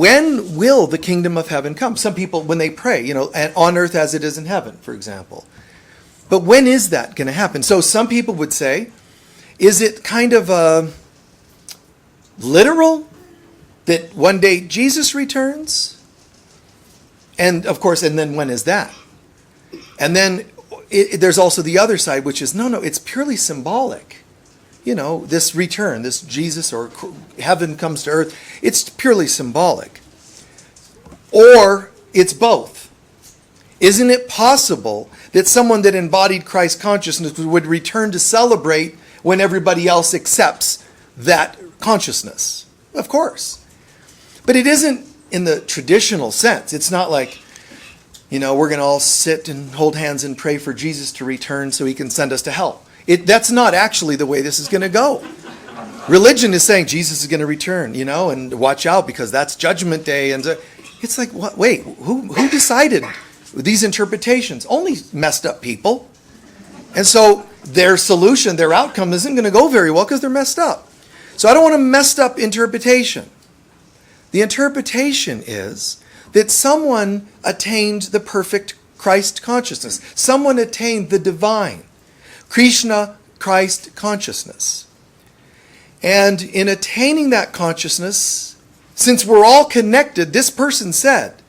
when will the kingdom of heaven come? Some people, when they pray, and on earth as it is in heaven, for example. But when is that going to happen? So some people would say, is it kind of literal that one day Jesus returns? And of course, and then when is that? And then there's also the other side, which is, no, it's purely symbolic. This return, this Jesus or heaven comes to earth, it's purely symbolic. Or it's both. Isn't it possible that someone that embodied Christ consciousness would return to celebrate when everybody else accepts that consciousness? Of course. But it isn't in the traditional sense. It's not like, we're going to all sit and hold hands and pray for Jesus to return so he can send us to hell. That's not actually the way this is going to go. Religion is saying Jesus is going to return, and watch out because that's Judgment Day. And it's like, what? Wait, who decided these interpretations? Only messed up people. And so their solution, their outcome isn't going to go very well because they're messed up. So I don't want a messed up interpretation. The interpretation is that someone attained the perfect Christ consciousness. Someone attained the divine. Krishna, Christ consciousness. And in attaining that consciousness, since we're all connected, this person said,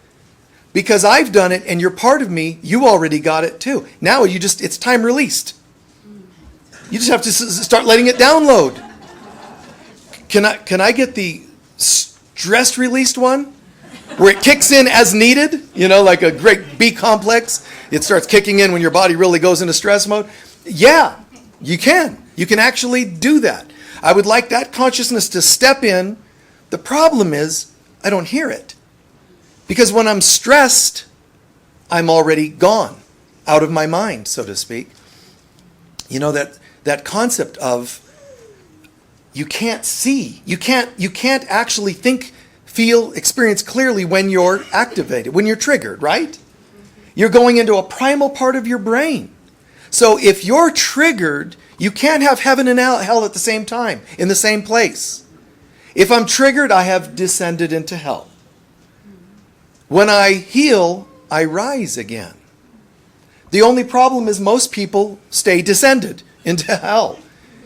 because I've done it and you're part of me, you already got it too. Now it's time released. You just have to start letting it download. Can I get the stress released one? Where it kicks in as needed, like a great B complex. It starts kicking in when your body really goes into stress mode. Yeah, you can. You can actually do that. I would like that consciousness to step in. The problem is, I don't hear it. Because when I'm stressed, I'm already gone, out of my mind, so to speak. That concept of you can't see. You can't actually think, feel, experience clearly when you're activated, when you're triggered, right? You're going into a primal part of your brain. So if you're triggered, you can't have heaven and hell at the same time, in the same place. If I'm triggered, I have descended into hell. When I heal, I rise again. The only problem is most people stay descended into hell.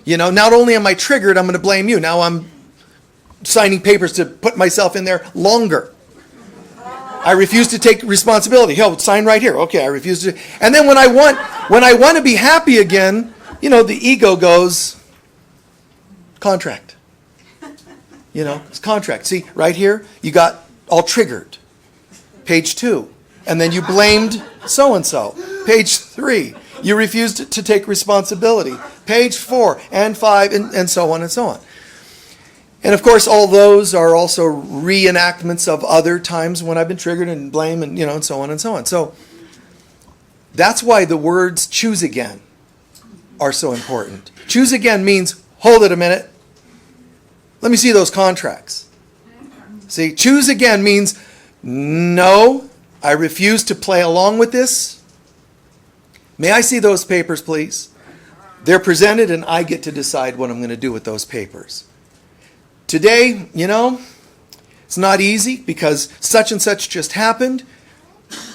Not only am I triggered, I'm going to blame you. Now I'm signing papers to put myself in there longer. I refuse to take responsibility. Hell, sign right here. Okay, I refuse to. And then when I want to be happy again, the ego goes, contract. It's contract. See, right here, you got all triggered. Page 2. And then you blamed so-and-so. Page 3, you refused to take responsibility. Page 4 and 5 and so on and so on. And of course, all those are also reenactments of other times when I've been triggered and blame and, and so on and so on. So that's why the words choose again are so important. Choose again means, hold it a minute. Let me see those contracts. See, choose again means, no, I refuse to play along with this. May I see those papers, please? They're presented and I get to decide what I'm going to do with those papers. Today, it's not easy because such and such just happened.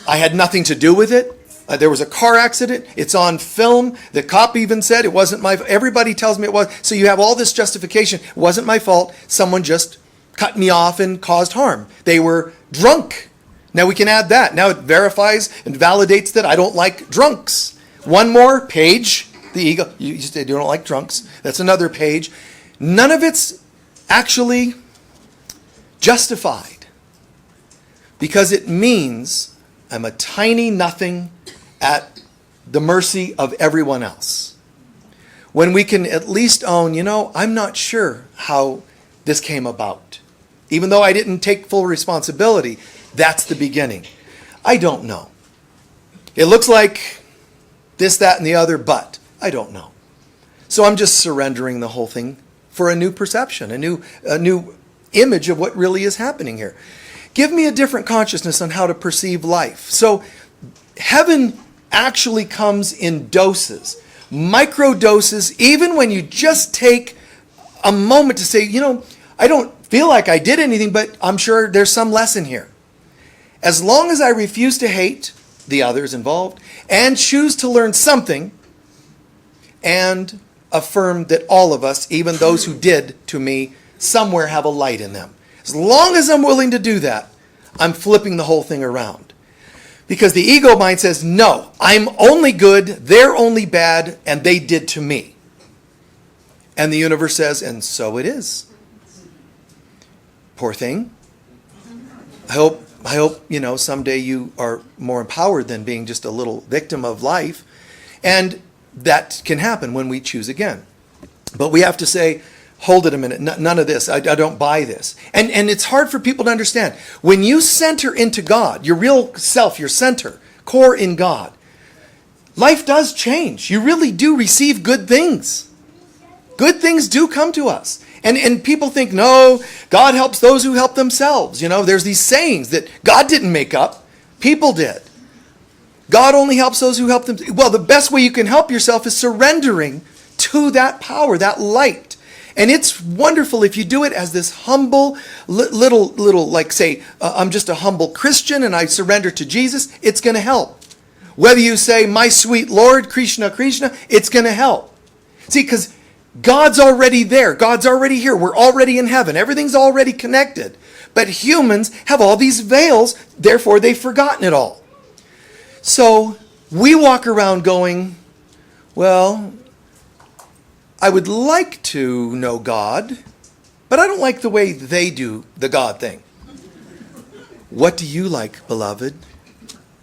I had nothing to do with it. There was a car accident. It's on film. The cop even said it wasn't my fault. Everybody tells me it was. So you have all this justification. It wasn't my fault. Someone just cut me off and caused harm. They were drunk. Now we can add that. Now it verifies and validates that I don't like drunks. One more page. The ego. You say you don't like drunks. That's another page. None of it's actually justified because it means I'm a tiny nothing at the mercy of everyone else. When we can at least own, I'm not sure how this came about. Even though I didn't take full responsibility, that's the beginning. I don't know. It looks like this, that, and the other, but I don't know. So I'm just surrendering the whole thing for a new perception, a new image of what really is happening here. Give me a different consciousness on how to perceive life. So heaven actually comes in doses, micro doses, even when you just take a moment to say, I don't feel like I did anything, but I'm sure there's some lesson here. As long as I refuse to hate the others involved and choose to learn something and affirm that all of us, even those who did to me, somewhere have a light in them. As long as I'm willing to do that, I'm flipping the whole thing around. Because the ego mind says, no, I'm only good, they're only bad, and they did to me. And the universe says, and so it is. Poor thing. I hope, someday you are more empowered than being just a little victim of life. And that can happen when we choose again. But we have to say, hold it a minute, none of this, I don't buy this. And it's hard for people to understand. When you center into God, your real self, your center, core in God, life does change. You really do receive good things. Good things do come to us. And people think, no, God helps those who help themselves. There's these sayings that God didn't make up. People did. God only helps those who help them. Well, the best way you can help yourself is surrendering to that power, that light. And it's wonderful if you do it as this humble, little, like say, I'm just a humble Christian and I surrender to Jesus. It's going to help. Whether you say, my sweet Lord, Krishna, Krishna, it's going to help. See, because God's already there. God's already here. We're already in heaven. Everything's already connected. But humans have all these veils, therefore they've forgotten it all. So we walk around going, well, I would like to know God, but I don't like the way they do the God thing. What do you like, beloved?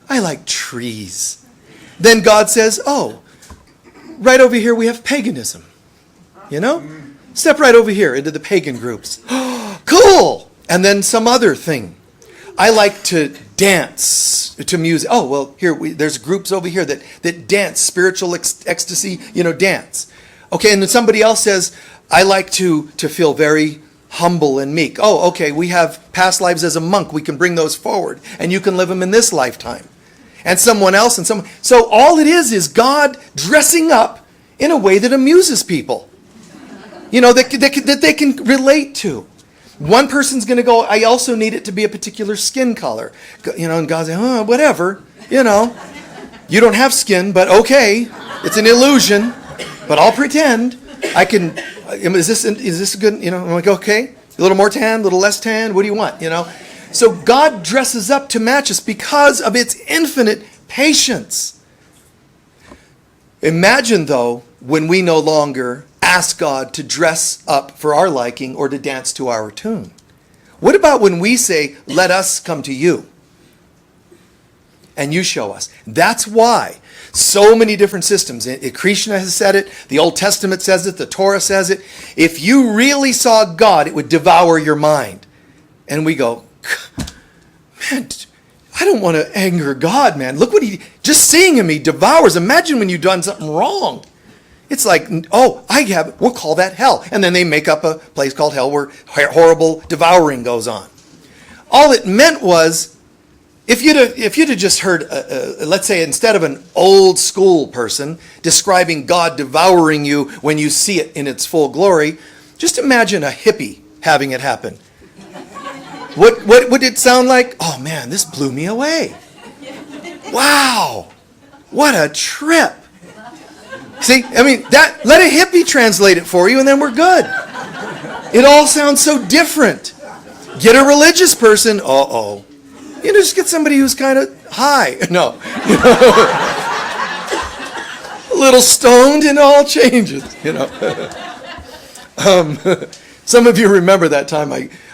I like trees. Then God says, oh, right over here we have paganism. Step right over here into the pagan groups. Cool! And then some other thing. I like to dance to music. Oh, well, there's groups over here that dance, spiritual ecstasy, dance. Okay, and then somebody else says, I like to feel very humble and meek. Oh, okay, we have past lives as a monk. We can bring those forward, and you can live them in this lifetime. And someone else, and someone. So all it is God dressing up in a way that amuses people. That they can relate to. One person's going to go, I also need it to be a particular skin color. And God's like, oh, whatever. You don't have skin, but okay. It's an illusion, but I'll pretend. I can, is this good? I'm like, okay. A little more tan, a little less tan. What do you want? So God dresses up to match us because of its infinite patience. Imagine, though, when we no longer ask God to dress up for our liking or to dance to our tune. What about when we say, let us come to you and you show us? That's why so many different systems. Krishna has said it. The Old Testament says it. The Torah says it. If you really saw God, it would devour your mind. And we go, man, I don't want to anger God, man. Look what just seeing him, he devours. Imagine when you've done something wrong. It's like, oh, we'll call that hell. And then they make up a place called hell where horrible devouring goes on. All it meant was, if you'd have just heard, let's say, instead of an old school person describing God devouring you when you see it in its full glory, just imagine a hippie having it happen. What would it sound like? Oh man, this blew me away. Wow, what a trip. See, let a hippie translate it for you and then we're good. It all sounds so different. Get a religious person, just get somebody who's kind of high. No. A little stoned and it all changes, Some of you remember that time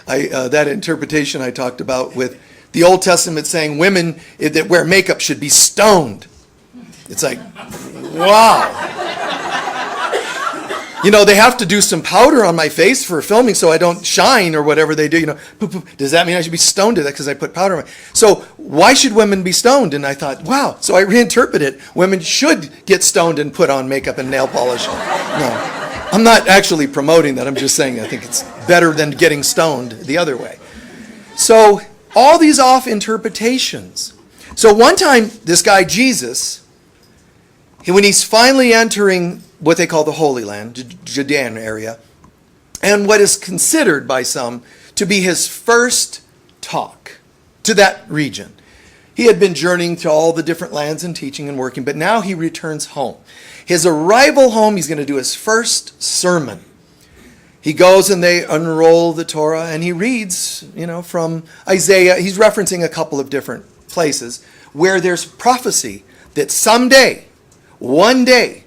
that interpretation I talked about with the Old Testament saying women that wear makeup should be stoned. It's like, wow. They have to do some powder on my face for filming so I don't shine or whatever they do. Does that mean I should be stoned to that because I put powder on my... So why should women be stoned? And I thought, wow. So I reinterpret it. Women should get stoned and put on makeup and nail polish. No, I'm not actually promoting that. I'm just saying I think it's better than getting stoned the other way. So all these off interpretations. So one time, this guy Jesus, when he's finally entering what they call the Holy Land, Judean area, and what is considered by some to be his first talk to that region. He had been journeying to all the different lands and teaching and working, but now he returns home. His arrival home, he's going to do his first sermon. He goes and they unroll the Torah and he reads, from Isaiah. He's referencing a couple of different places where there's prophecy that someday, one day,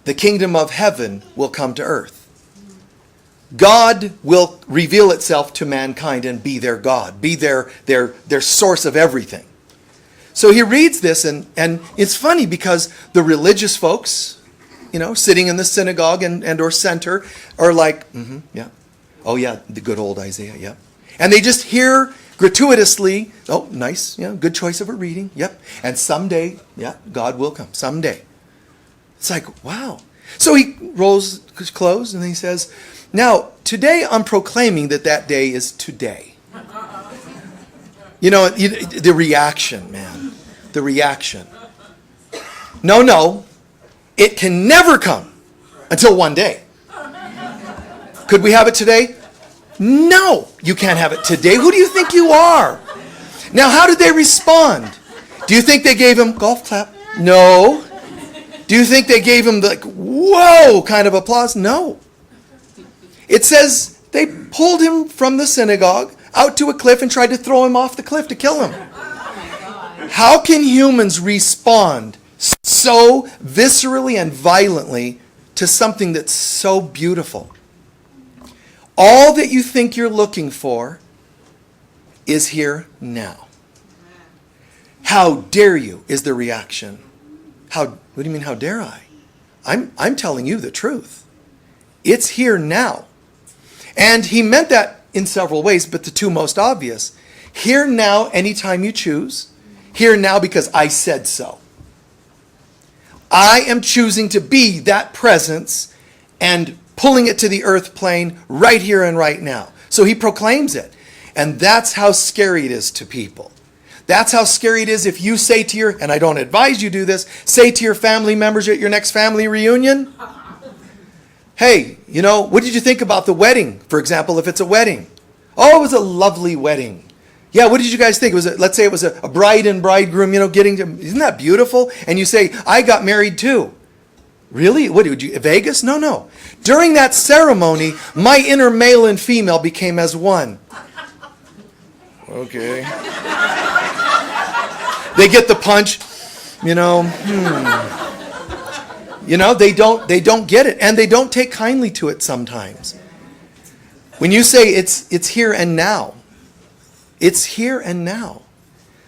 the kingdom of heaven will come to earth. God will reveal itself to mankind and be their God, be their source of everything. So he reads this, and it's funny because the religious folks, sitting in the synagogue and or center are like, yeah. Oh, yeah, the good old Isaiah, yeah. And they just hear gratuitously, oh, nice, good choice of a reading, yep. And someday, yeah, God will come, someday. It's like, wow. So he rolls his clothes and he says, now, today I'm proclaiming that day is today. The reaction, man. The reaction. No. It can never come until one day. Could we have it today? No, you can't have it today. Who do you think you are? Now, how did they respond? Do you think they gave him golf clap? No. Do you think they gave him the whoa kind of applause? No. It says they pulled him from the synagogue out to a cliff and tried to throw him off the cliff to kill him. How can humans respond so viscerally and violently to something that's so beautiful? All that you think you're looking for is here now. How dare you is the reaction. What do you mean, how dare I? I'm telling you the truth. It's here now. And he meant that in several ways, but the two most obvious. Here now, anytime you choose. Here now because I said so. I am choosing to be that presence and pulling it to the earth plane right here and right now. So he proclaims it. And that's how scary it is to people. That's how scary it is if you say to your, and I don't advise you do this, say to your family members at your next family reunion, hey, what did you think about the wedding? For example, if it's a wedding. Oh, it was a lovely wedding. Yeah, what did you guys think? Let's say it was a bride and bridegroom, isn't that beautiful? And you say, I got married too. Really? What did you, Vegas? No. During that ceremony, my inner male and female became as one. Okay. They get the punch, they don't get it, and they don't take kindly to it sometimes. When you say it's here and now, it's here and now.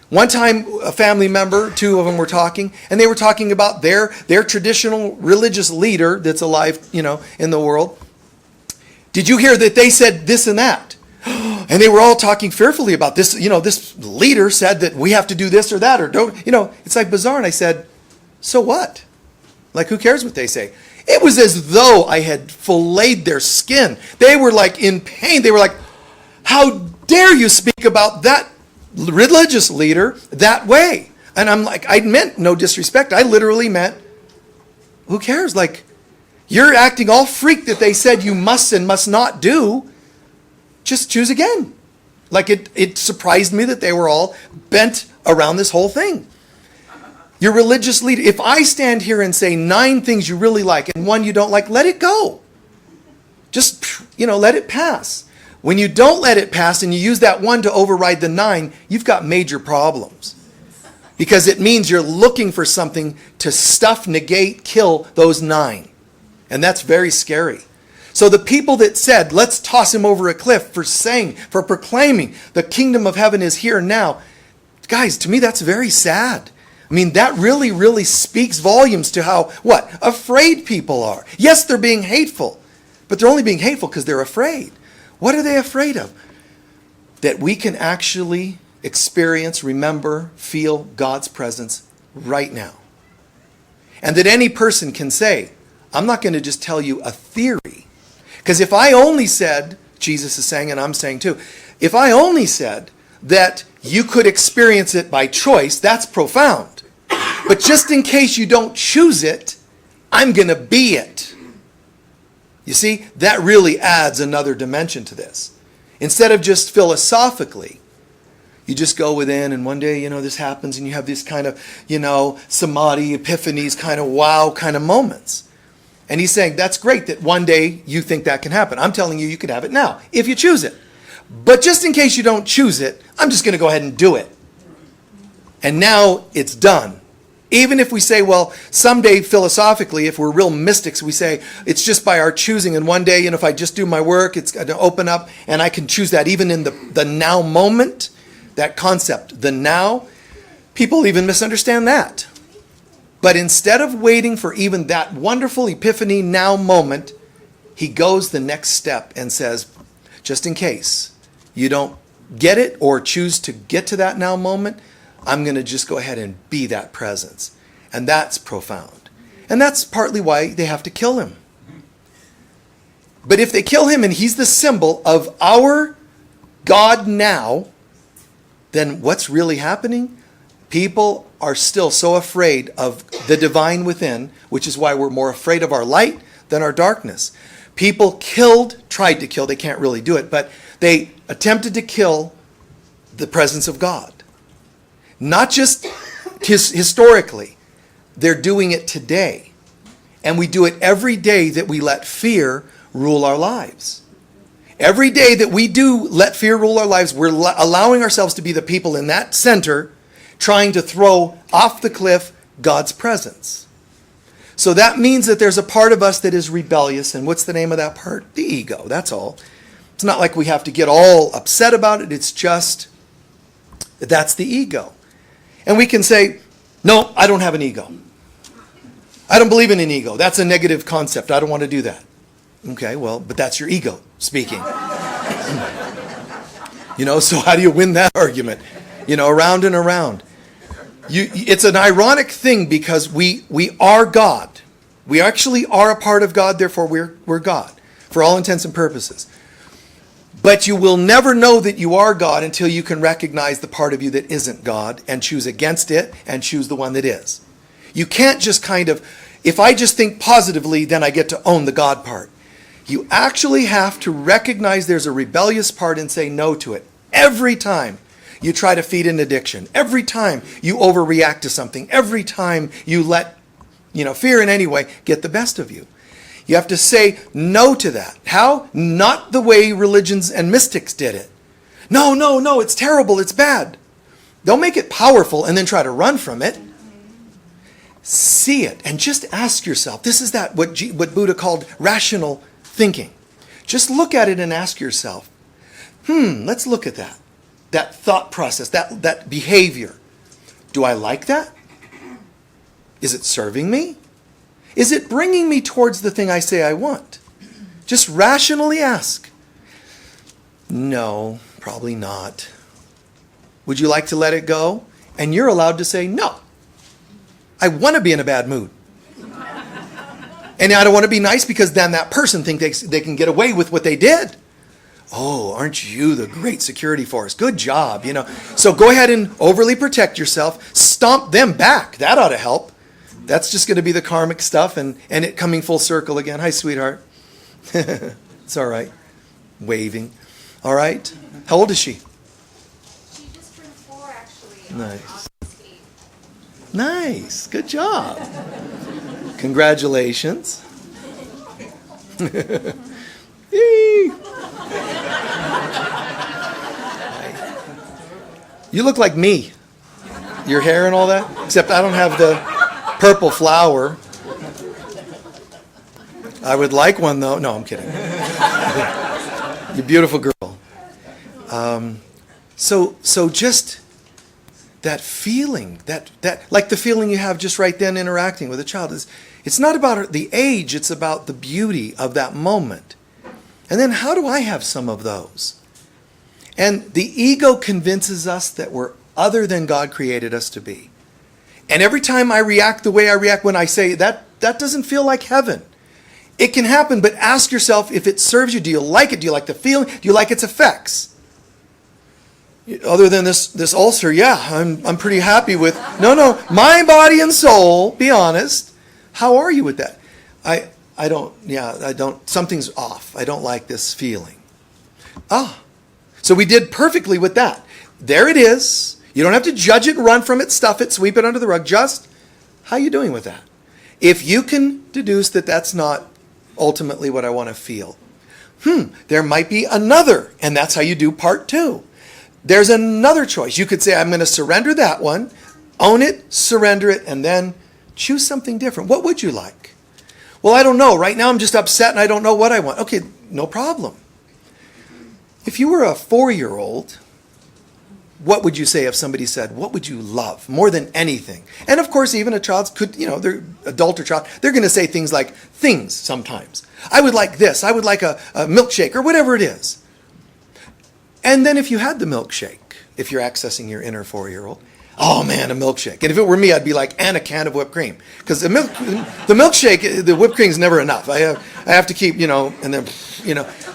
One time, a family member, two of them were talking, and they were talking about their traditional religious leader that's alive, in the world. Did you hear that they said this and that? And they were all talking fearfully about this. This leader said that we have to do this or that, or don't. It's like bizarre. And I said, so what? Like, who cares what they say? It was as though I had filleted their skin. They were like in pain. They were like, how dare you speak about that religious leader that way? And I'm like, I meant no disrespect. I literally meant, who cares? Like, you're acting all freaked that they said you must and must not do. Just choose again. Like, it surprised me that they were all bent around this whole thing. Your religious leader, if I stand here and say 9 things you really like and 1 you don't like, let it go. Just, let it pass. When you don't let it pass and you use that 1 to override the 9, you've got major problems. Because it means you're looking for something to stuff, negate, kill those 9. And that's very scary. So the people that said, let's toss him over a cliff for proclaiming the kingdom of heaven is here now. Guys, to me, that's very sad. I mean, that really, really speaks volumes to how, afraid people are. Yes, they're being hateful, but they're only being hateful because they're afraid. What are they afraid of? That we can actually experience, remember, feel God's presence right now. And that any person can say, I'm not going to just tell you a theory. Because if I only said, Jesus is saying, and I'm saying too, if I only said that you could experience it by choice, that's profound. But just in case you don't choose it, I'm going to be it. You see, that really adds another dimension to this. Instead of just philosophically, you just go within and one day, this happens and you have these kind of, samadhi, epiphanies, kind of wow kind of moments. And he's saying, that's great that one day you think that can happen. I'm telling you, you can have it now, if you choose it. But just in case you don't choose it, I'm just going to go ahead and do it. And now it's done. Even if we say, well, someday philosophically, if we're real mystics, we say it's just by our choosing. And one day, if I just do my work, it's going to open up and I can choose that even in the now moment, that concept, the now. People even misunderstand that. But instead of waiting for even that wonderful epiphany now moment, he goes the next step and says, just in case you don't get it or choose to get to that now moment, I'm going to just go ahead and be that presence. And that's profound. And that's partly why they have to kill him. But if they kill him and he's the symbol of our God now, then what's really happening? People are still so afraid of the divine within, which is why we're more afraid of our light than our darkness. People tried to kill, they can't really do it, but they attempted to kill the presence of God. Not just historically, they're doing it today. And we do it every day that we let fear rule our lives. Every day that we do let fear rule our lives, we're allowing ourselves to be the people in that center trying to throw off the cliff God's presence. So that means that there's a part of us that is rebellious. And what's the name of that part? The ego, that's all. It's not like we have to get all upset about it. It's just, that's the ego. And we can say, no, I don't have an ego. I don't believe in an ego. That's a negative concept. I don't want to do that. Okay, well, but that's your ego speaking. So how do you win that argument? Around and around. It's an ironic thing because we are God. We actually are a part of God, therefore we're God, for all intents and purposes. But you will never know that you are God until you can recognize the part of you that isn't God and choose against it and choose the one that is. You can't just if I just think positively, then I get to own the God part. You actually have to recognize there's a rebellious part and say no to it. Every time you try to feed an addiction, every time you overreact to something, every time you let fear in any way get the best of you. You have to say no to that. How? Not the way religions and mystics did it. No, it's terrible, it's bad. Don't make it powerful and then try to run from it. See it and just ask yourself. This is what Buddha called rational thinking. Just look at it and ask yourself, let's look at that. That thought process, that behavior. Do I like that? Is it serving me? Is it bringing me towards the thing I say I want? Just rationally ask. No, probably not. Would you like to let it go? And you're allowed to say, no. I want to be in a bad mood. And I don't want to be nice because then that person thinks they can get away with what they did. Oh, aren't you the great security force? Good job, So go ahead and overly protect yourself. Stomp them back. That ought to help. That's just going to be the karmic stuff and it coming full circle again. Hi, sweetheart. It's all right. Waving. All right. How old is she? She just turned 4, actually. Nice. Nice. Good job. Congratulations. You look like me. Your hair and all that. Except I don't have the purple flower. I would like one though. No, I'm kidding. You're a beautiful girl. So just that feeling, that like the feeling you have just right then interacting with a child it's not about the age, it's about the beauty of that moment. And then how do I have some of those? And the ego convinces us that we're other than God created us to be. And every time I react the way I react when I say that doesn't feel like heaven. It can happen, but ask yourself if it serves you. Do you like it? Do you like the feeling? Do you like its effects? Other than this ulcer, yeah, I'm pretty happy with. No, mind, body, and soul, be honest. How are you with that? I don't, something's off. I don't like this feeling. So we did perfectly with that. There it is. You don't have to judge it, run from it, stuff it, sweep it under the rug. Just how you doing with that? If you can deduce that that's not ultimately what I want to feel, there might be another, and that's how you do part 2. There's another choice. You could say, I'm going to surrender that one, own it, surrender it, and then choose something different. What would you like? Well, I don't know. Right now I'm just upset and I don't know what I want. Okay, no problem. If you were a 4-year-old, what would you say if somebody said, what would you love more than anything? And of course, even a child could, they're adult or child, they're going to say things like things sometimes. I would like this. I would like a milkshake or whatever it is. And then if you had the milkshake, if you're accessing your inner 4-year-old, oh man, a milkshake. And if it were me, I'd be like, and a can of whipped cream. Because the milkshake, the whipped cream is never enough. I have to keep, and then,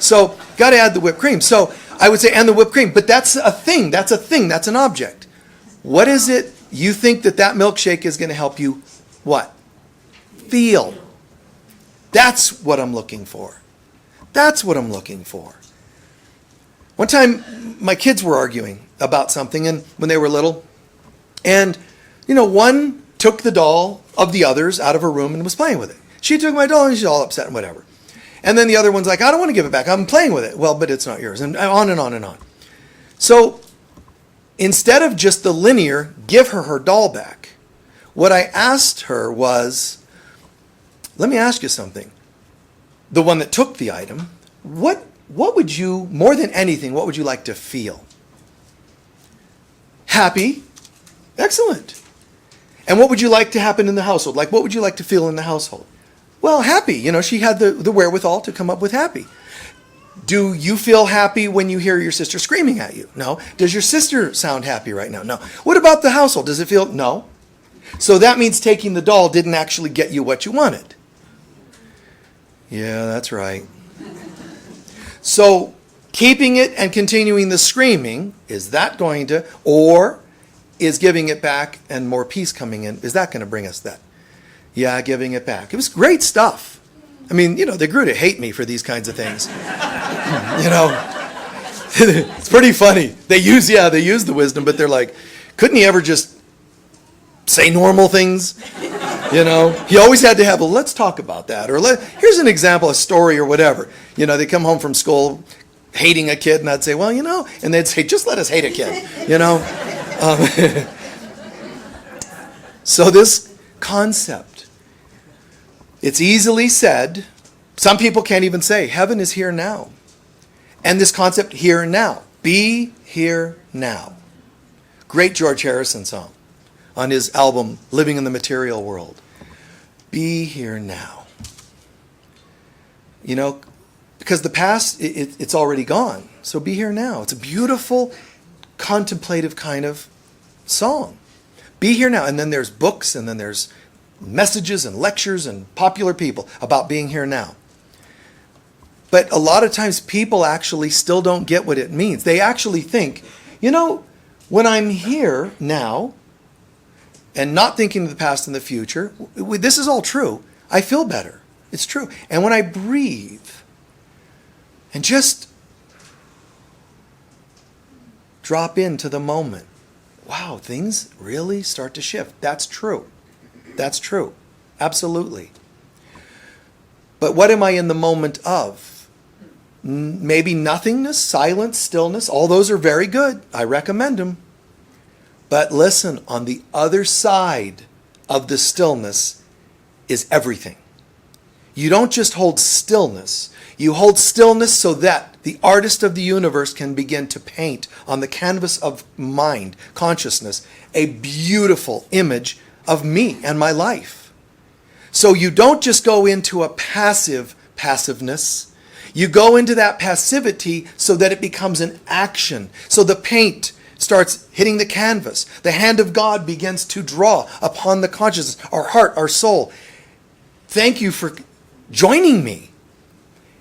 so got to add the whipped cream. So I would say, and the whipped cream. But that's a thing. That's a thing. That's an object. What is it you think that milkshake is going to help you, what? Feel. That's what I'm looking for. That's what I'm looking for. One time, my kids were arguing about something, and when they were little, and, one took the doll of the others out of her room and was playing with it. She took my doll and she's all upset and whatever. And then the other one's like, I don't want to give it back. I'm playing with it. Well, but it's not yours. And on and on and on. So instead of just the linear, give her doll back, what I asked her was, let me ask you something. The one that took the item, what would you, more than anything, what would you like to feel? Happy. Excellent. And what would you like to happen in the household? Like, what would you like to feel in the household? Well, happy. She had the wherewithal to come up with happy. Do you feel happy when you hear your sister screaming at you? No. Does your sister sound happy right now? No. What about the household? Does it feel? No. So that means taking the doll didn't actually get you what you wanted. Yeah, that's right. So keeping it and continuing the screaming, is that going to, or is giving it back and more peace coming in, is that going to bring us that? Yeah, giving it back. It was great stuff. I mean, they grew to hate me for these kinds of things. It's pretty funny. They use the wisdom, but they're like, couldn't he ever just say normal things? He always had to have a, let's talk about that. Or here's an example, a story or whatever. They come home from school hating a kid, and I'd say, well, and they'd say, just let us hate a kid, So this concept, it's easily said. Some people can't even say, heaven is here now. And this concept, here and now. Be here now. Great George Harrison song on his album, Living in the Material World. Be here now. Because the past, it's already gone. So be here now. It's a beautiful, contemplative kind of song. Be here now. And then there's books, and then there's messages and lectures and popular people about being here now. But a lot of times people actually still don't get what it means. They actually think, when I'm here now and not thinking of the past and the future, this is all true. I feel better. It's true. And when I breathe and just drop into the moment, wow, things really start to shift. That's true. That's true. Absolutely. But what am I in the moment of? Maybe nothingness, silence, stillness. All those are very good. I recommend them. But listen, on the other side of the stillness is everything. You don't just hold stillness. You hold stillness so that the artist of the universe can begin to paint on the canvas of mind, consciousness, a beautiful image of me and my life. So you don't just go into a passiveness. You go into that passivity so that it becomes an action. So the paint starts hitting the canvas. The hand of God begins to draw upon the consciousness, our heart, our soul. Thank you for joining me.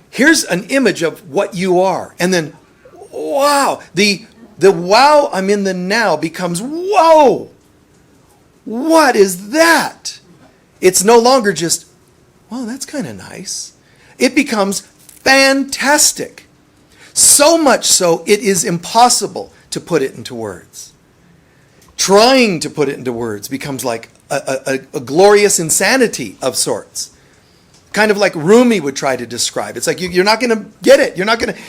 Here's an image of what you are. And then, wow, the wow, I'm in the now becomes, whoa, what is that? It's no longer just, well, that's kind of nice. It becomes fantastic. So much so, it is impossible to put it into words. Trying to put it into words becomes like a glorious insanity of sorts. Kind of like Rumi would try to describe. It's like you're not going to get it.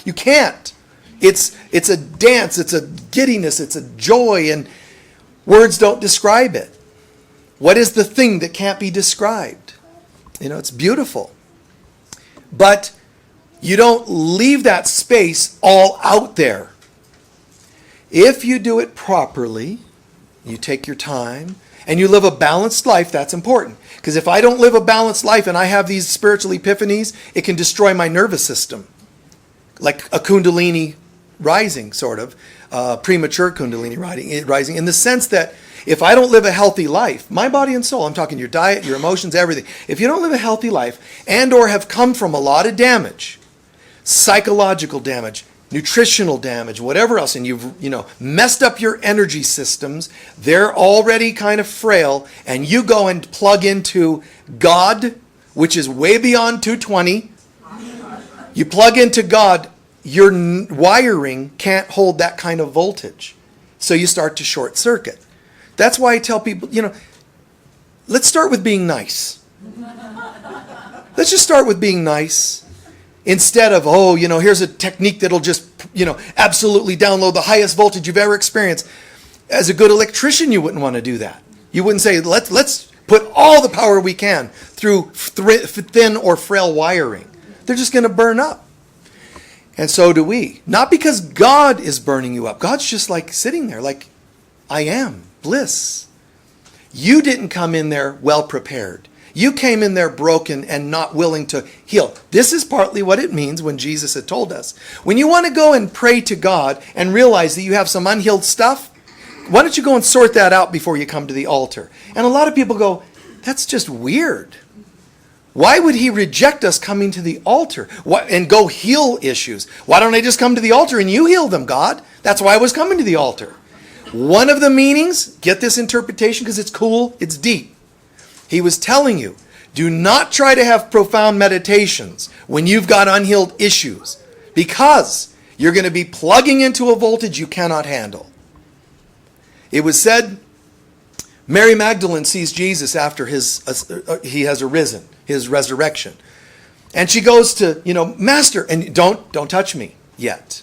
You can't. It's a dance, it's a giddiness, it's a joy, and words don't describe it. What is the thing that can't be described? It's beautiful. But you don't leave that space all out there. If you do it properly, you take your time, and you live a balanced life, that's important. Because if I don't live a balanced life and I have these spiritual epiphanies, it can destroy my nervous system. Like a Kundalini rising, sort of. Premature Kundalini rising. In the sense that if I don't live a healthy life, my body and soul, I'm talking your diet, your emotions, everything. If you don't live a healthy life and or have come from a lot of damage, psychological damage, nutritional damage, whatever else, and you've messed up your energy systems, they're already kind of frail, and you go and plug into God, which is way beyond 220. You plug into God, your wiring can't hold that kind of voltage. So you start to short circuit. That's why I tell people, let's start with being nice. Let's just start with being nice. Instead of, here's a technique that'll just, absolutely download the highest voltage you've ever experienced. As a good electrician, you wouldn't want to do that. You wouldn't say, let's put all the power we can through thin or frail wiring. They're just going to burn up. And so do we. Not because God is burning you up. God's just like sitting there, like, I am, bliss. You didn't come in there well prepared. You came in there broken and not willing to heal. This is partly what it means when Jesus had told us. When you want to go and pray to God and realize that you have some unhealed stuff, why don't you go and sort that out before you come to the altar? And a lot of people go, that's just weird. Why would he reject us coming to the altar and go heal issues? Why don't I just come to the altar and you heal them, God? That's why I was coming to the altar. One of the meanings, get this interpretation because it's cool, it's deep. He was telling you, do not try to have profound meditations when you've got unhealed issues, because you're going to be plugging into a voltage you cannot handle. It was said, Mary Magdalene sees Jesus after he has arisen, his resurrection. And she goes to, Master, and don't touch me yet,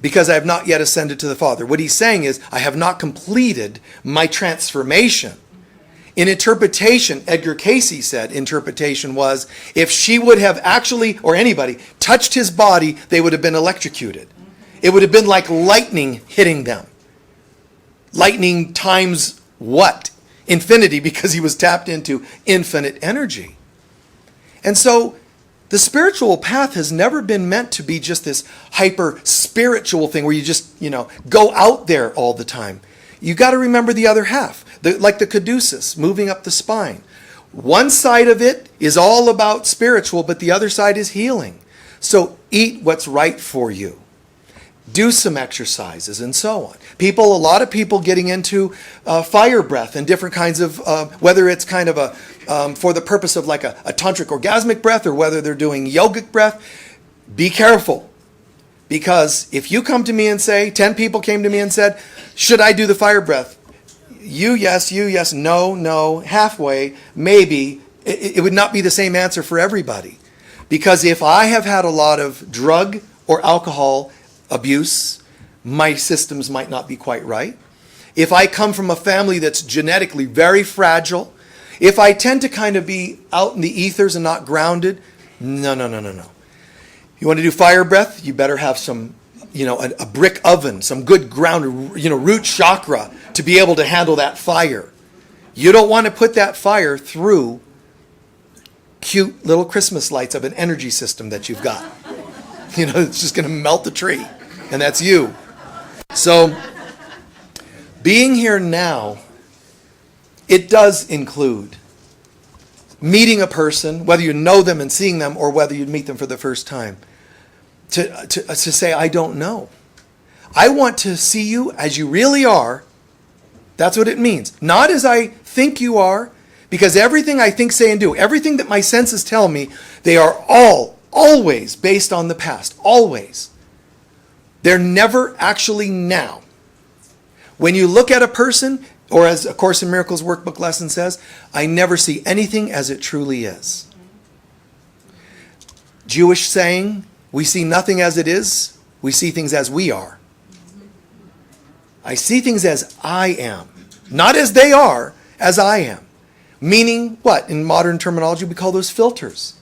because I have not yet ascended to the Father. What he's saying is, I have not completed my transformation. In interpretation, Edgar Casey said interpretation was, if she would have actually, or anybody, touched his body, they would have been electrocuted. It would have been like lightning hitting them. Lightning times what? Infinity, because he was tapped into infinite energy. And so the spiritual path has never been meant to be just this hyper spiritual thing where you just, go out there all the time. You got to remember the other half, like the caduceus, moving up the spine. One side of it is all about spiritual, but the other side is healing. So eat what's right for you. Do some exercises and so on. A lot of people getting into fire breath and different kinds of, whether it's kind of for the purpose of like a tantric orgasmic breath or whether they're doing yogic breath. Be careful. Because if you come to me and say, 10 people came to me and said, should I do the fire breath? You yes, no, halfway, maybe. It would not be the same answer for everybody. Because if I have had a lot of drug or alcohol abuse, my systems might not be quite right. If I come from a family that's genetically very fragile, if I tend to kind of be out in the ethers and not grounded, no. You want to do fire breath? You better have some, a brick oven, some good ground, root chakra to be able to handle that fire. You don't want to put that fire through cute little Christmas lights of an energy system that you've got. It's just going to melt the tree, and that's you. So, being here now, it does include meeting a person, whether you know them and seeing them, or whether you meet them for the first time. To say, I don't know. I want to see you as you really are. That's what it means. Not as I think you are, because everything I think, say, and do, everything that my senses tell me, they are all always based on the past. Always. They're never actually now. When you look at a person, or as A Course in Miracles workbook lesson says, I never see anything as it truly is. Jewish saying, we see nothing as it is, we see things as we are. I see things as I am. Not as they are, as I am. Meaning what? In modern terminology, we call those filters.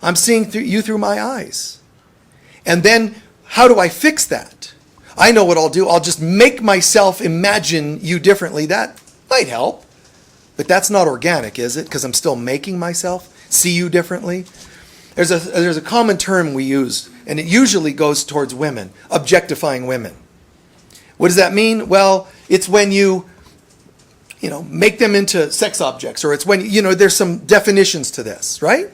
I'm seeing you through my eyes. And then, how do I fix that? I know what I'll do. I'll just make myself imagine you differently. That might help. But that's not organic, is it? Because I'm still making myself see you differently. There's a common term we use, and it usually goes towards women, objectifying women. What does that mean? Well, it's when you make them into sex objects, or it's when, there's some definitions to this, right?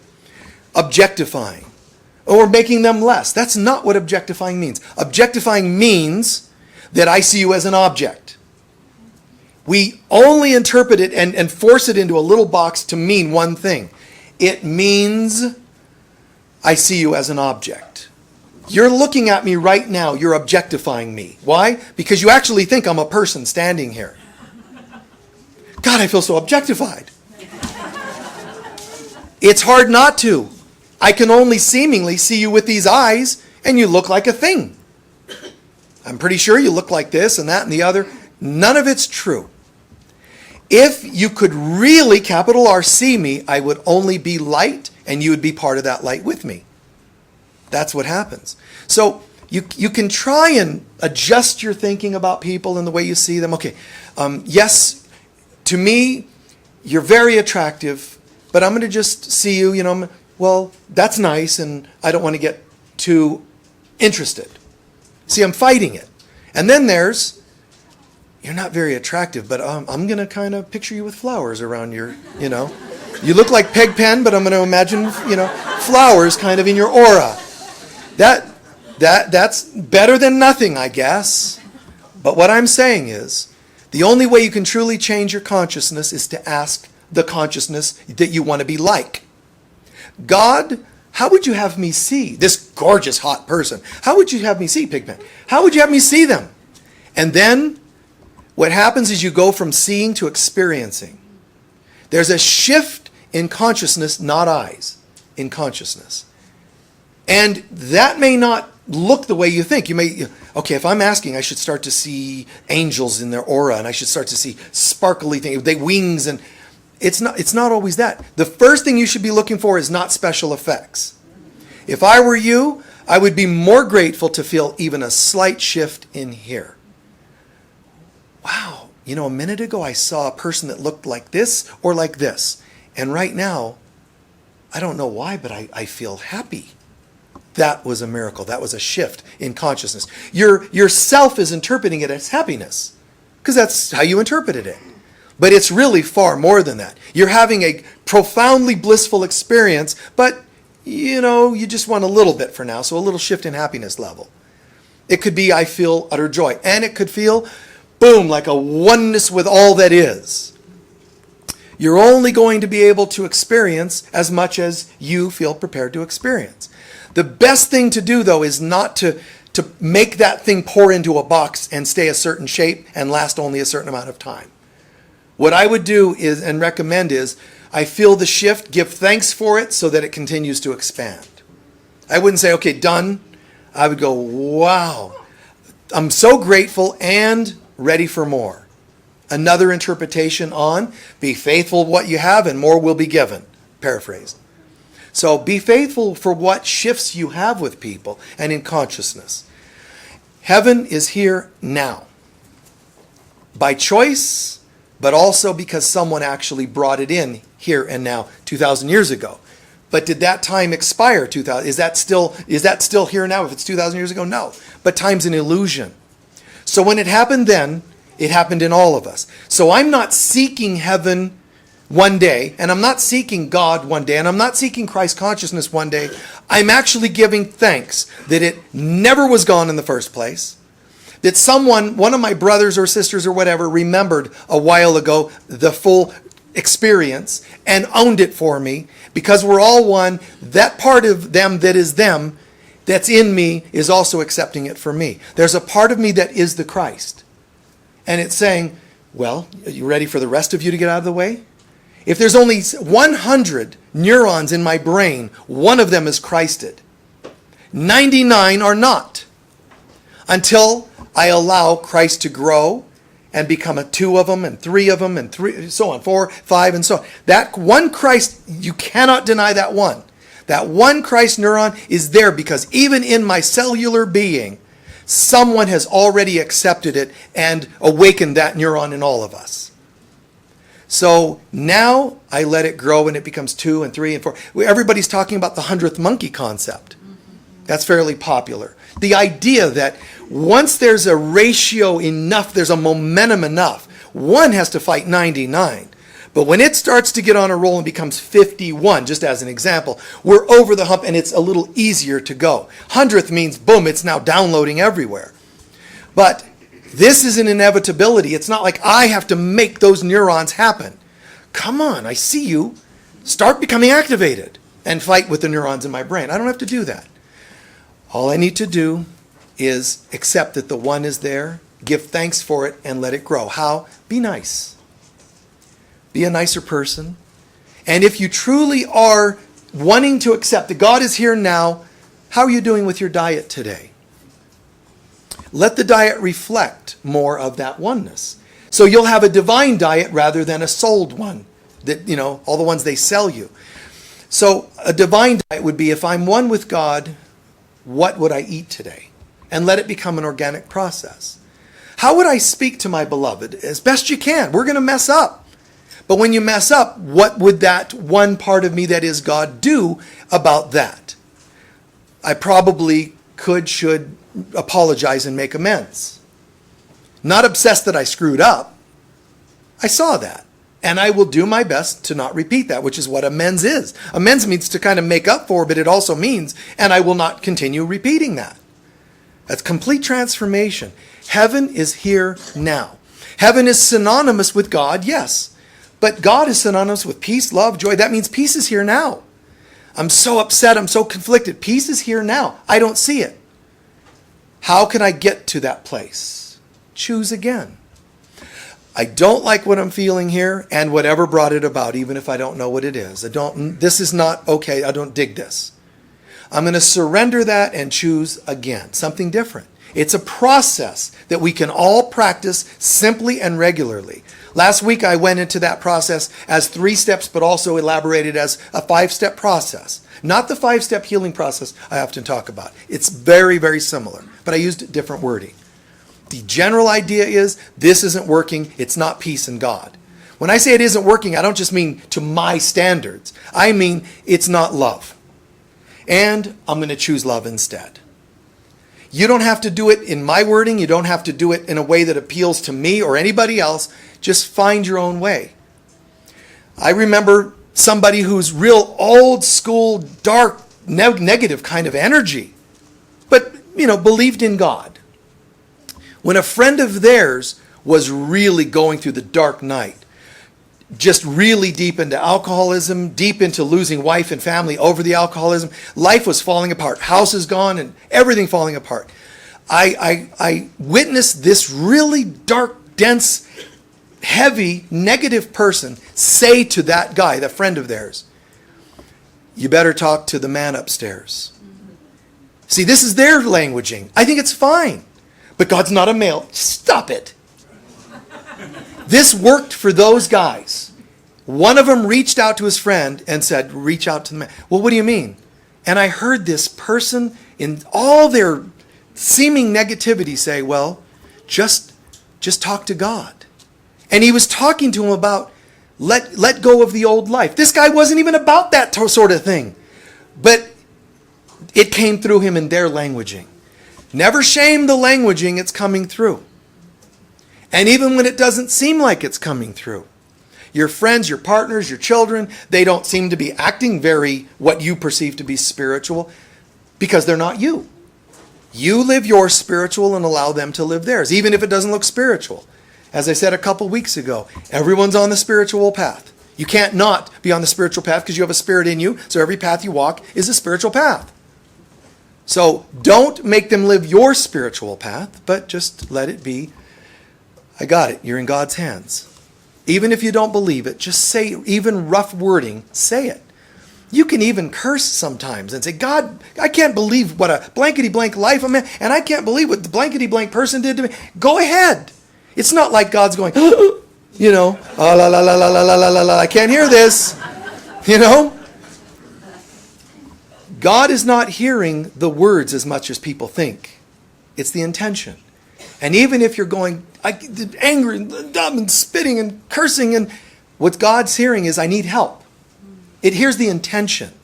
Objectifying. Or making them less. That's not what objectifying means. Objectifying means that I see you as an object. We only interpret it and force it into a little box to mean one thing. It means I see you as an object. You're looking at me right now. You're objectifying me. Why? Because you actually think I'm a person standing here. God, I feel so objectified. It's hard not to. I can only seemingly see you with these eyes, and you look like a thing. I'm pretty sure you look like this and that and the other. None of it's true. If you could really, capital R, see me, I would only be light, and you would be part of that light with me. That's what happens. So you can try and adjust your thinking about people and the way you see them. Okay, yes, to me, you're very attractive, but I'm going to just see you, well, that's nice, and I don't want to get too interested. See, I'm fighting it. And then there's, you're not very attractive, but I'm going to kind of picture you with flowers around your, You look like Peg Pen, but I'm going to imagine, flowers kind of in your aura. That's better than nothing, I guess. But what I'm saying is, the only way you can truly change your consciousness is to ask the consciousness that you want to be like. God, how would you have me see this gorgeous, hot person? How would you have me see Pigpen? How would you have me see them? And then what happens is you go from seeing to experiencing. There's a shift in consciousness, not eyes, in consciousness. And that may not look the way you think. You may, okay, if I'm asking, I should start to see angels in their aura, and I should start to see sparkly things, they wings, and it's not always that. The first thing you should be looking for is not special effects. If I were you, I would be more grateful to feel even a slight shift in here. Wow, a minute ago I saw a person that looked like this or like this. And right now, I don't know why, but I feel happy. That was a miracle. That was a shift in consciousness. Your self is interpreting it as happiness because that's how you interpreted it. But it's really far more than that. You're having a profoundly blissful experience, but, you just want a little bit for now, so a little shift in happiness level. It could be, I feel utter joy. And it could feel, boom, like a oneness with all that is. You're only going to be able to experience as much as you feel prepared to experience. The best thing to do, though, is not to make that thing pour into a box and stay a certain shape and last only a certain amount of time. What I would do is, and recommend is, I feel the shift, give thanks for it so that it continues to expand. I wouldn't say, okay, done. I would go, wow, I'm so grateful and ready for more. Another interpretation on, be faithful what you have and more will be given. Paraphrase. So be faithful for what shifts you have with people and in consciousness. Heaven is here now. By choice, but also because someone actually brought it in here and now 2,000 years ago. But did that time expire 2,000? Is that still here now if it's 2,000 years ago? No. But time's an illusion. So when it happened then, it happened in all of us. So I'm not seeking heaven one day, and I'm not seeking God one day, and I'm not seeking Christ consciousness one day. I'm actually giving thanks that it never was gone in the first place. That one of my brothers or sisters or whatever, remembered a while ago the full experience and owned it for me. Because we're all one, that part of them that is them, that's in me, is also accepting it for me. There's a part of me that is the Christ. And it's saying, well, are you ready for the rest of you to get out of the way? If there's only 100 neurons in my brain, one of them is Christed. 99 are not. Until I allow Christ to grow and become a 2 of them and 3 of them and 3, so on, 4, 5, and so on. That one Christ, you cannot deny that one. That one Christ neuron is there because even in my cellular being, someone has already accepted it and awakened that neuron in all of us. So now I let it grow and it becomes 2 and 3 and 4. Everybody's talking about the 100th monkey concept. That's fairly popular. The idea that once there's a ratio enough, there's a momentum enough, one has to fight 99. But when it starts to get on a roll and becomes 51, just as an example, we're over the hump and it's a little easier to go. 100th means, boom, it's now downloading everywhere. But this is an inevitability. It's not like I have to make those neurons happen. Come on, I see you. Start becoming activated and fight with the neurons in my brain. I don't have to do that. All I need to do is accept that the one is there, give thanks for it, and let it grow. How? Be nice. Be a nicer person. And if you truly are wanting to accept that God is here now, how are you doing with your diet today? Let the diet reflect more of that oneness. So you'll have a divine diet rather than a sold one. That, all the ones they sell you. So a divine diet would be, if I'm one with God, what would I eat today? And let it become an organic process. How would I speak to my beloved? As best you can. We're going to mess up. But when you mess up, what would that one part of me that is God do about that? I probably should apologize and make amends. Not obsessed that I screwed up. I saw that. And I will do my best to not repeat that, which is what amends is. Amends means to kind of make up for, but it also means, and I will not continue repeating that. That's complete transformation. Heaven is here now. Heaven is synonymous with God, yes. But God is synonymous with peace, love, joy. That means peace is here now. I'm so upset. I'm so conflicted. Peace is here now. I don't see it. How can I get to that place? Choose again. I don't like what I'm feeling here and whatever brought it about, even if I don't know what it is. This is not okay. I don't dig this. I'm going to surrender that and choose again. Something different. It's a process that we can all practice simply and regularly. Last week I went into that process as 3 steps, but also elaborated as a 5-step process. Not the 5-step healing process I often talk about. It's very, very similar, but I used different wording. The general idea is this isn't working. It's not peace in God. When I say it isn't working, I don't just mean to my standards. I mean it's not love. And I'm going to choose love instead. You don't have to do it in my wording. You don't have to do it in a way that appeals to me or anybody else. Just find your own way. I remember somebody who's real old school, dark, negative kind of energy, but, believed in God. When a friend of theirs was really going through the dark night, just really deep into alcoholism, deep into losing wife and family over the alcoholism, life was falling apart, house is gone and everything falling apart. I witnessed this really dark, dense, heavy, negative person say to that guy, that friend of theirs, you better talk to the man upstairs. See, this is their languaging. I think it's fine. But God's not a male. Stop it. This worked for those guys. One of them reached out to his friend and said, reach out to the man. Well, what do you mean? And I heard this person in all their seeming negativity say, well, just talk to God. And he was talking to him about let go of the old life. This guy wasn't even about that sort of thing. But it came through him in their languaging. Never shame the languaging, it's coming through. And even when it doesn't seem like it's coming through. Your friends, your partners, your children, they don't seem to be acting very what you perceive to be spiritual because they're not you. You live your spiritual and allow them to live theirs, even if it doesn't look spiritual. As I said a couple weeks ago, everyone's on the spiritual path. You can't not be on the spiritual path because you have a spirit in you. So every path you walk is a spiritual path. So don't make them live your spiritual path, but just let it be. I got it. You're in God's hands. Even if you don't believe it, just say, even rough wording, say it. You can even curse sometimes and say, God, I can't believe what a blankety-blank life I'm in, and I can't believe what the blankety-blank person did to me. Go ahead. It's not like God's going, you know, oh, la, la, la, la, la, la, la, la, I can't hear this. You know? God is not hearing the words as much as people think. It's the intention. And even if you're going angry and dumb and spitting and cursing, and what God's hearing is, I need help. It hears the intention.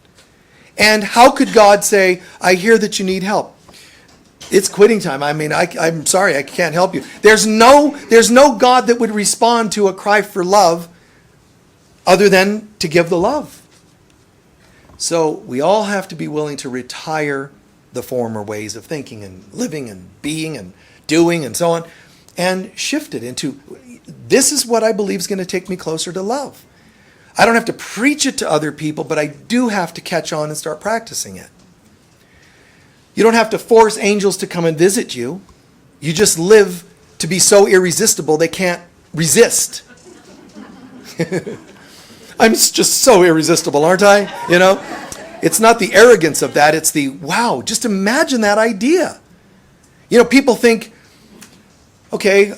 And how could God say, I hear that you need help? It's quitting time. I mean, I'm sorry, I can't help you. There's no God that would respond to a cry for love other than to give the love. So we all have to be willing to retire the former ways of thinking and living and being and doing and so on, and shift it into, this is what I believe is going to take me closer to love. I don't have to preach it to other people, but I do have to catch on and start practicing it. You don't have to force angels to come and visit you. You just live to be so irresistible they can't resist. I'm just so irresistible, aren't I? You know? It's not the arrogance of that, it's the, wow, just imagine that idea. You know, people think, okay,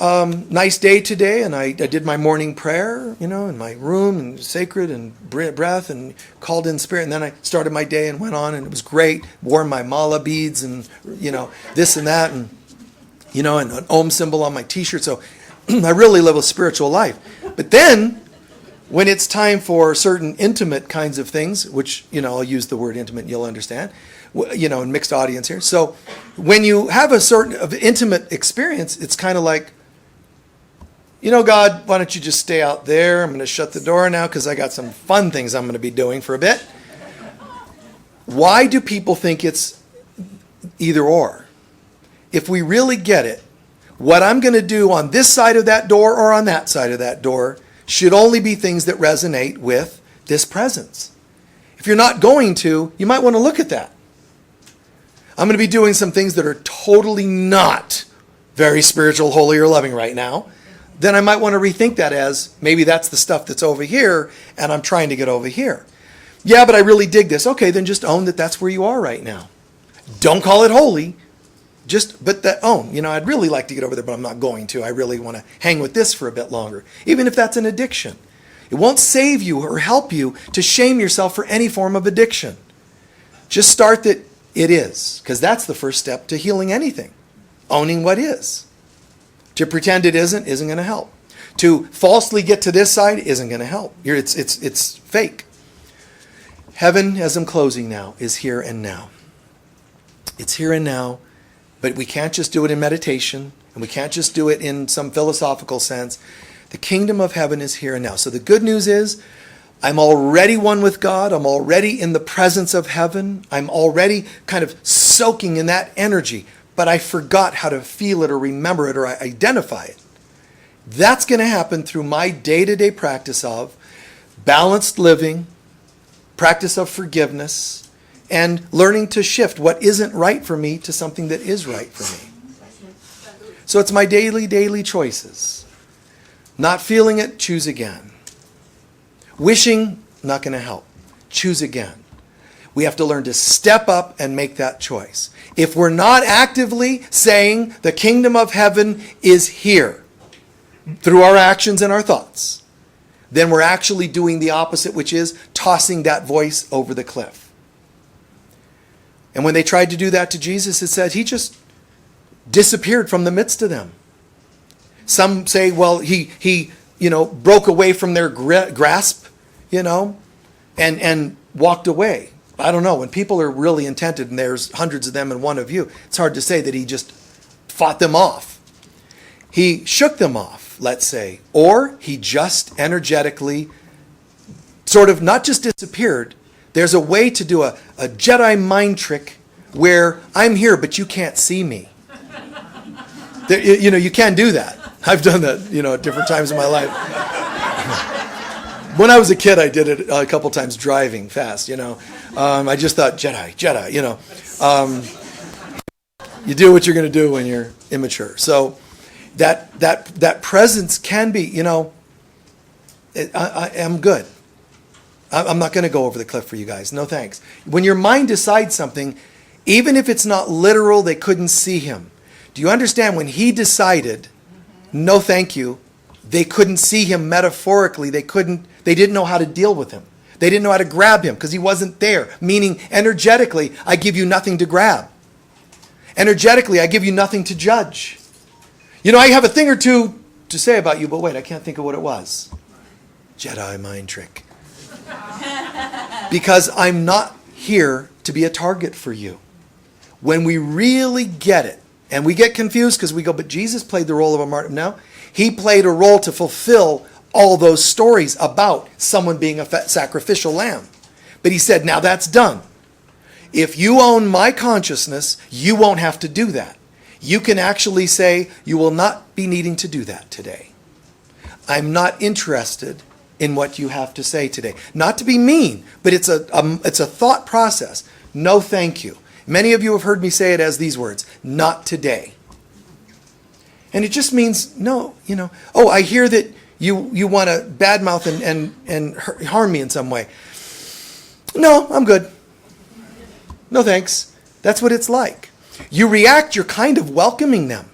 nice day today, and I did my morning prayer, you know, in my room, and sacred, and breath, and called in spirit, and then I started my day and went on, and it was great, wore my mala beads, and, you know, this and that, and, you know, and an Om symbol on my t-shirt, so I really live a spiritual life. But then, when it's time for certain intimate kinds of things, which, you know, I'll use the word intimate, you'll understand, you know, in mixed audience here. So when you have a certain of intimate experience, it's kind of like, you know, God, why don't you just stay out there? I'm going to shut the door now because I got some fun things I'm going to be doing for a bit. Why do people think it's either or? If we really get it, what I'm going to do on this side of that door or on that side of that door should only be things that resonate with this presence. If you're not going to, you might want to look at that. I'm going to be doing some things that are totally not very spiritual, holy, or loving right now. Then I might want to rethink that as, maybe that's the stuff that's over here, and I'm trying to get over here. Yeah, but I really dig this. Okay, then just own that that's where you are right now. Don't call it holy. But that own, you know, I'd really like to get over there, but I'm not going to. I really want to hang with this for a bit longer. Even if that's an addiction. It won't save you or help you to shame yourself for any form of addiction. Just start that it is, because that's the first step to healing anything. Owning what is. To pretend it isn't going to help. To falsely get to this side isn't going to help. It's fake. Heaven, as I'm closing now, is here and now. It's here and now. But we can't just do it in meditation, and we can't just do it in some philosophical sense. The kingdom of heaven is here and now. So the good news is, I'm already one with God. I'm already in the presence of heaven. I'm already kind of soaking in that energy, but I forgot how to feel it or remember it or identify it. That's going to happen through my day-to-day practice of balanced living, practice of forgiveness, and learning to shift what isn't right for me to something that is right for me. So it's my daily choices. Not feeling it, choose again. Wishing, not going to help. Choose again. We have to learn to step up and make that choice. If we're not actively saying the kingdom of heaven is here through our actions and our thoughts, then we're actually doing the opposite, which is tossing that voice over the cliff. And when they tried to do that to Jesus, it said he just disappeared from the midst of them. Some say, well, he broke away from their grasp, and walked away. I don't know. When people are really intented and there's hundreds of them and one of you, it's hard to say that he just fought them off. He shook them off, let's say, or he just energetically sort of not just disappeared. There's a way to do a Jedi mind trick where I'm here, but you can't see me. You can do that. I've done that, at different times in my life. When I was a kid, I did it a couple times driving fast, I just thought, Jedi, You do what you're going to do when you're immature. So that presence can be, I'm good. I'm not going to go over the cliff for you guys. No thanks. When your mind decides something, even if it's not literal, they couldn't see him. Do you understand? When he decided, no thank you, they couldn't see him metaphorically. They didn't know how to deal with him. They didn't know how to grab him because he wasn't there. Meaning, energetically, I give you nothing to grab. Energetically, I give you nothing to judge. I have a thing or two to say about you, but wait, I can't think of what it was. Jedi mind trick. Because I'm not here to be a target for you. When we really get it, and we get confused because we go, but Jesus played the role of a martyr. No, he played a role to fulfill all those stories about someone being a sacrificial lamb. But he said, now that's done. If you own my consciousness, you won't have to do that. You can actually say, you will not be needing to do that today. I'm not interested in what you have to say today. Not to be mean, but it's a thought process. No, thank you. Many of you have heard me say it as these words, not today. And it just means, no, oh, I hear that you want to badmouth and harm me in some way. No, I'm good. No, thanks. That's what it's like. You react, you're kind of welcoming them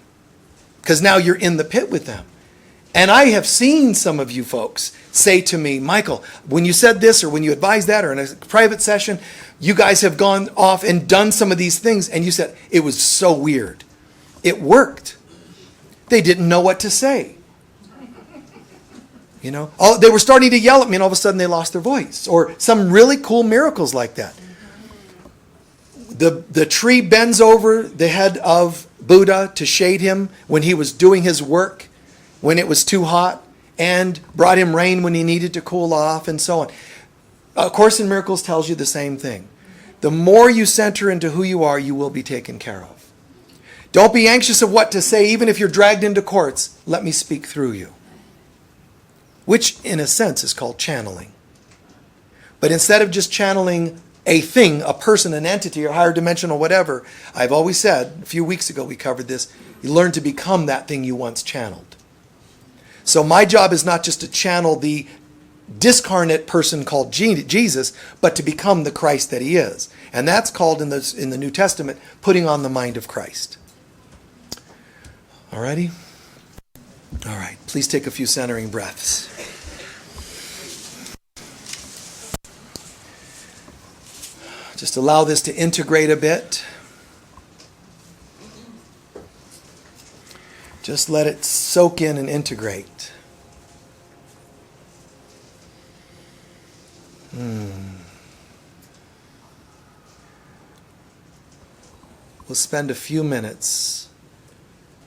because now you're in the pit with them. And I have seen some of you folks say to me, Michael, when you said this or when you advised that or in a private session, you guys have gone off and done some of these things. And you said, it was so weird. It worked. They didn't know what to say. They were starting to yell at me and all of a sudden they lost their voice. Or some really cool miracles like that. The tree bends over the head of Buddha to shade him when he was doing his work, when it was too hot, and brought him rain when he needed to cool off, and so on. A Course in Miracles tells you the same thing. The more you center into who you are, you will be taken care of. Don't be anxious of what to say, even if you're dragged into courts. Let me speak through you. Which, in a sense, is called channeling. But instead of just channeling a thing, a person, an entity, or higher dimensional whatever, I've always said, a few weeks ago we covered this, you learn to become that thing you once channeled. So my job is not just to channel the discarnate person called Jesus, but to become the Christ that he is. And that's called in the New Testament, putting on the mind of Christ. Alrighty? All right, please take a few centering breaths. Just allow this to integrate a bit. Just let it soak in and integrate. We'll spend a few minutes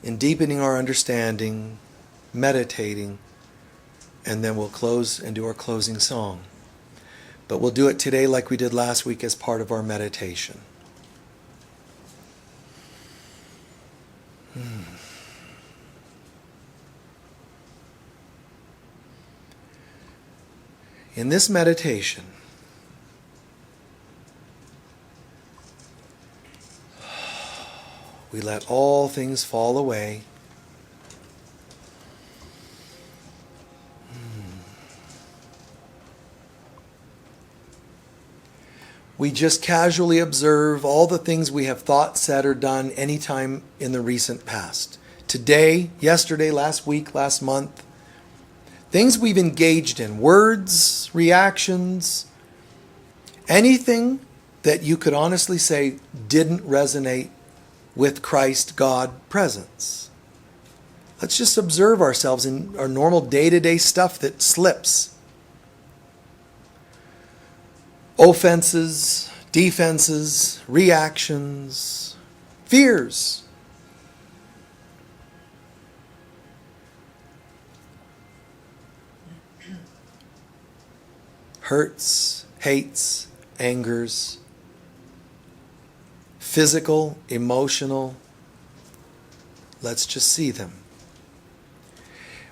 in deepening our understanding, meditating, and then we'll close and do our closing song. But we'll do it today like we did last week as part of our meditation. In this meditation, we let all things fall away. We just casually observe all the things we have thought, said, or done any time in the recent past. Today, yesterday, last week, last month. Things we've engaged in. Words, reactions. Anything that you could honestly say didn't resonate with Christ, God, presence. Let's just observe ourselves in our normal day-to-day stuff that slips. Offenses, defenses, reactions, fears. Hurts, hates, angers, physical, emotional. Let's just see them.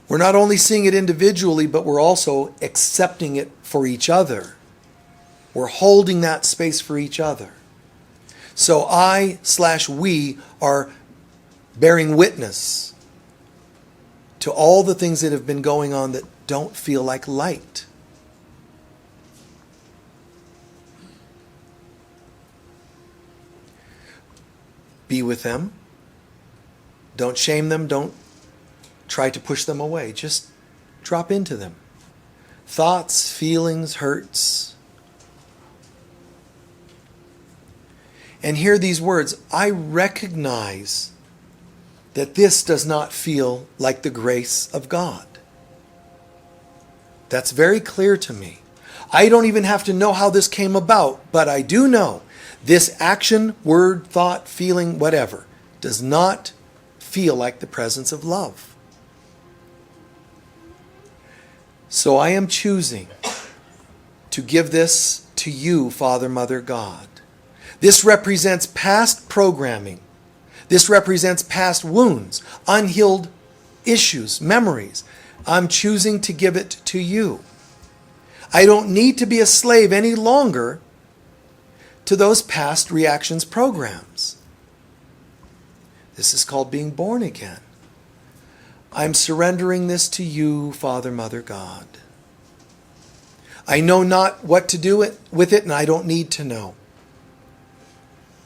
We're not only seeing it individually, but we're also accepting it for each other. We're holding that space for each other. So I/we are bearing witness to all the things that have been going on that don't feel like light. Be with them. Don't shame them. Don't try to push them away. Just drop into them. Thoughts, feelings, hurts. And hear these words. I recognize that this does not feel like the grace of God. That's very clear to me. I don't even have to know how this came about, but I do know this action, word, thought, feeling, whatever, does not feel like the presence of love. So I am choosing to give this to you, Father, Mother, God. This represents past programming. This represents past wounds, unhealed issues, memories. I'm choosing to give it to you. I don't need to be a slave any longer to those past reactions programs. This is called being born again. I'm surrendering this to you, Father, Mother, God. I know not what to do with it, and I don't need to know.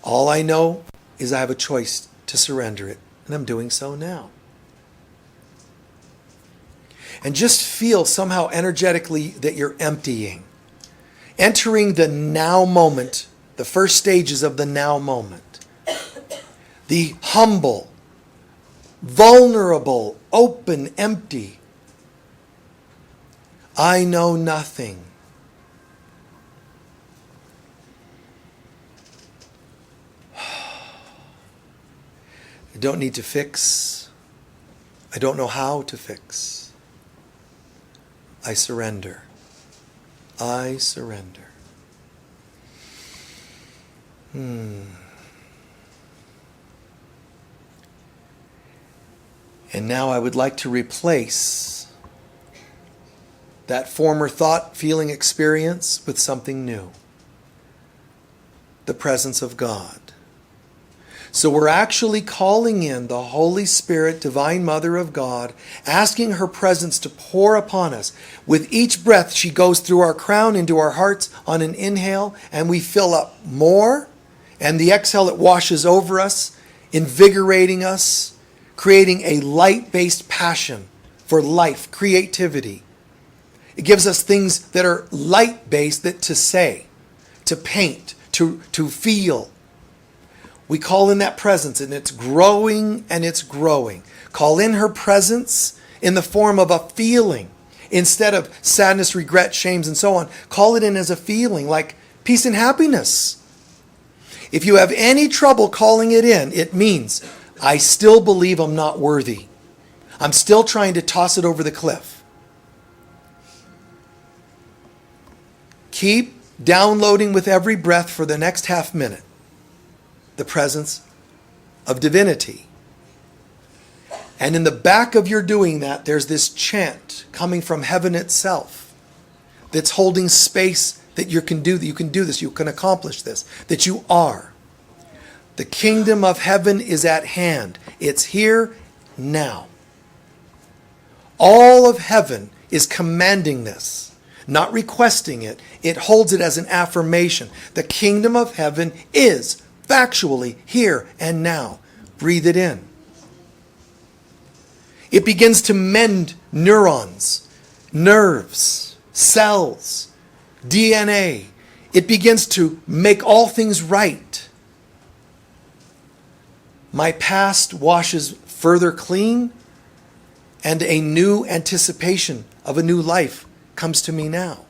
All I know is I have a choice to surrender it, and I'm doing so now. And just feel somehow energetically that you're emptying, entering the now moment, the first stages of the now moment. The humble, vulnerable, open, empty. I know nothing. I don't need to fix. I don't know how to fix. I surrender. I surrender. And now I would like to replace that former thought, feeling, experience with something new. The presence of God. So we're actually calling in the Holy Spirit, Divine Mother of God, asking her presence to pour upon us. With each breath, she goes through our crown into our hearts on an inhale, and we fill up more. And the exhale, it washes over us, invigorating us, creating a light-based passion for life, creativity. It gives us things that are light-based that to say, to paint, to feel. We call in that presence, and it's growing and it's growing. Call in her presence in the form of a feeling. Instead of sadness, regret, shames, and so on, call it in as a feeling like peace and happiness. If you have any trouble calling it in, it means I still believe I'm not worthy. I'm still trying to toss it over the cliff. Keep downloading with every breath for the next half minute the presence of divinity. And in the back of your doing that, there's this chant coming from heaven itself that's holding space that you can do this, you can accomplish this, that you are. The kingdom of heaven is at hand. It's here now. All of heaven is commanding this, not requesting it. It holds it as an affirmation. The kingdom of heaven is factually here and now. Breathe it in. It begins to mend neurons, nerves, cells, DNA. It begins to make all things right. My past washes further clean, and a new anticipation of a new life comes to me now.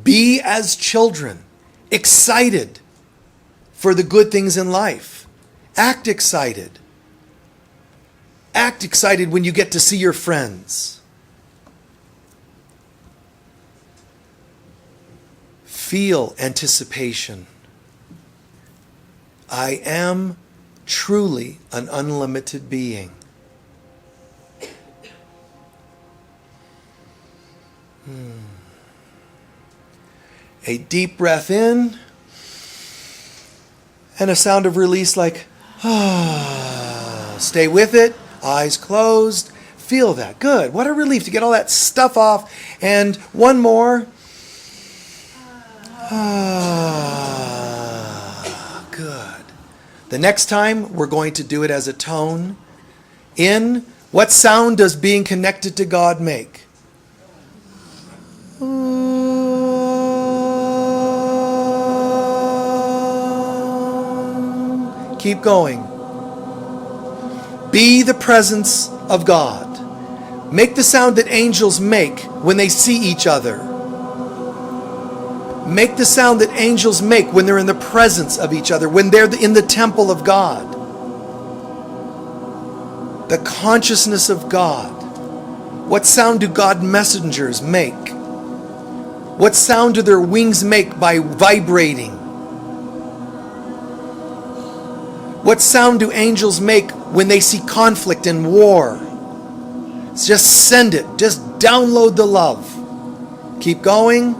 Be as children, excited for the good things in life. Act excited. Act excited when you get to see your friends. Feel anticipation. I am truly an unlimited being. A deep breath in. And a sound of release like, stay with it, eyes closed. Feel that. Good. What a relief to get all that stuff off. And one more. Good. The next time, we're going to do it as a tone. In, what sound does being connected to God make? Keep going. Be the presence of God. Make the sound that angels make when they see each other. Make the sound that angels make when they're in the presence of each other, when they're in the temple of God. The consciousness of God. What sound do God messengers make? What sound do their wings make by vibrating? What sound do angels make when they see conflict and war? Just send it. Just download the love. Keep going.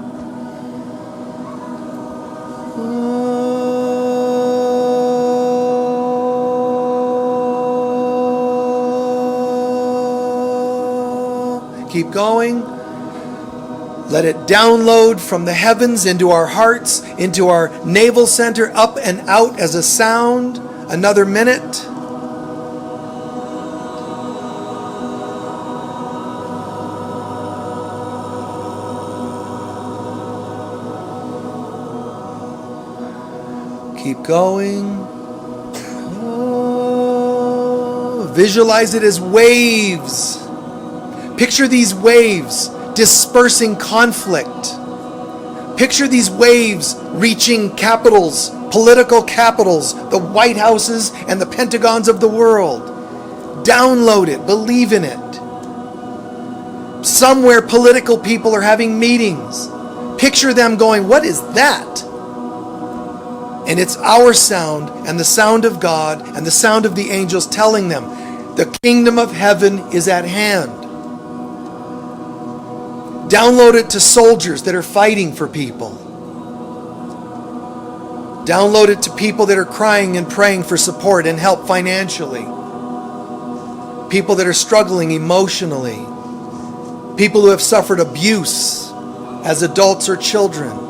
Keep going. Let it download from the heavens into our hearts, into our navel center, up and out as a sound. Another minute. Keep going. Oh, visualize it as waves. Picture these waves dispersing conflict. Picture these waves reaching capitals, political capitals, the White Houses and the Pentagons of the world. Download it. Believe in it. Somewhere political people are having meetings. Picture them going, what is that? And it's our sound and the sound of God and the sound of the angels telling them, the kingdom of heaven is at hand. Download it to soldiers that are fighting for people. Download it to people that are crying and praying for support and help financially. People that are struggling emotionally. People who have suffered abuse as adults or children.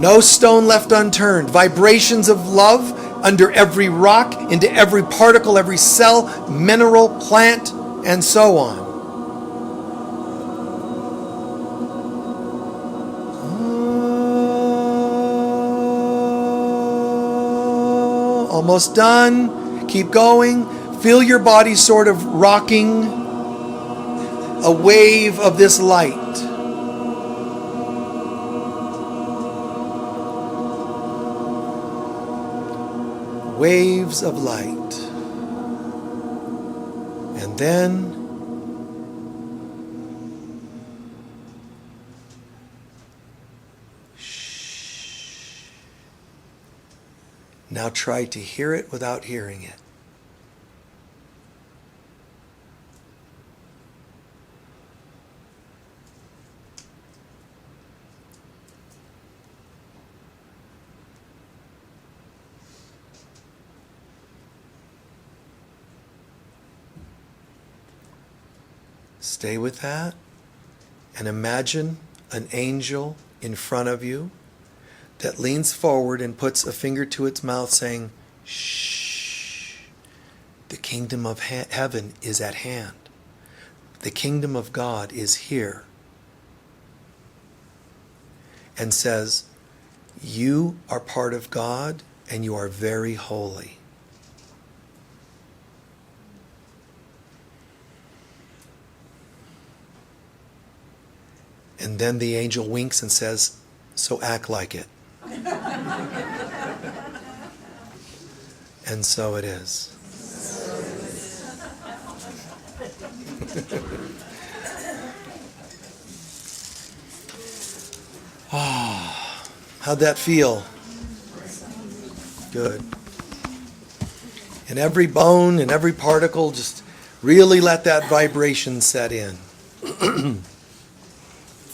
No stone left unturned. Vibrations of love under every rock, into every particle, every cell, mineral, plant, and so on. Almost done. Keep going. Feel your body sort of rocking a wave of this light. Waves of light. And then shh. Now try to hear it without hearing it. Stay with that and imagine an angel in front of you that leans forward and puts a finger to its mouth saying, shh, the kingdom of heaven is at hand. The kingdom of God is here. And says, you are part of God and you are very holy. And then the angel winks and says, so act like it. And so it is. How'd that feel? Good. And every bone and every particle, just really let that vibration set in.